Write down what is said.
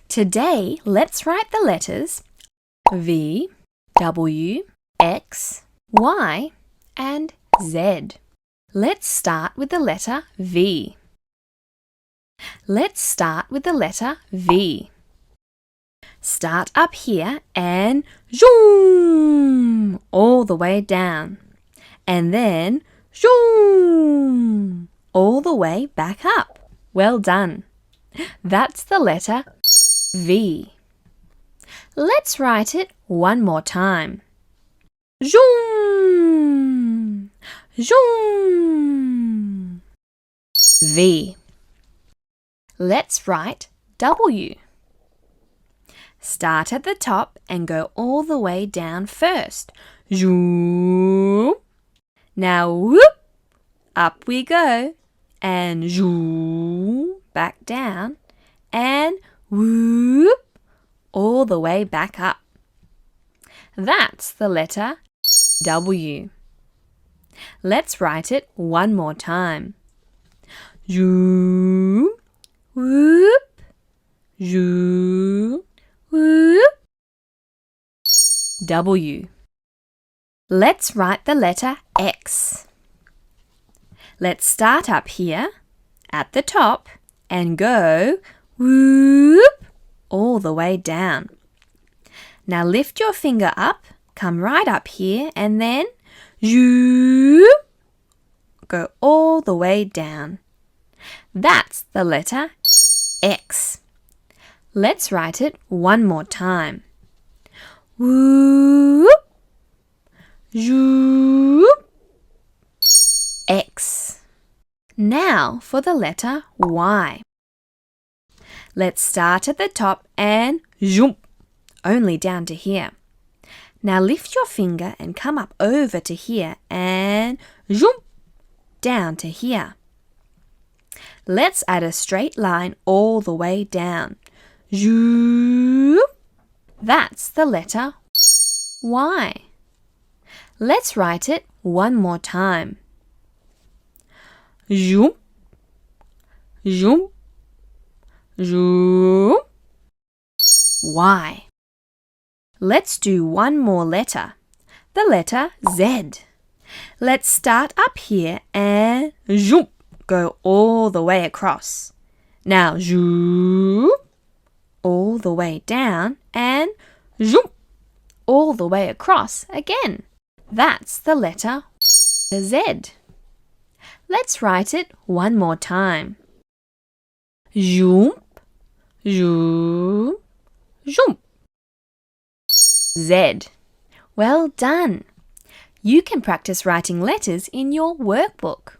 Today, let's write the letters V, W, X, Y, and Z. Let's start with the letter V. Let's start with the letter V. Start up here and zoom all the way down. And then zoom all the way back up. Well done. That's the letter V. Let's write it one more time. Zoom, zoom. V. Let's write W. Start at the top and go all the way down first. Zoom. Now whoop, up we go. And zoom, back down. And whoop, all the way back up. That's the letter W. Let's write it one more time. Zoom, whoop, zoom, whoop. W. Let's write the letter X. Let's start up here at the top and go whoop all the way down. Now lift your finger up, come right up here and then zoom, go all the way down. That's the letter X. Let's write it one more time. Whoop, zoop, X. Now for the letter Y. Let's start at the top and zoom, only down to here. Now lift your finger and come up over to here and zoom, down to here. Let's add a straight line all the way down. Zoom. That's the letter Y. Let's write it one more time. Zoom, zoom, zoom. Y. Let's do one more letter, the letter Z. Let's start up here and zoom, go all the way across. Now zoom, all the way down and zoom, all the way across again. That's the letter Z. Let's write it one more time. Zoom, zoom, zoom. Z. Well done. You can practice writing letters in your workbook.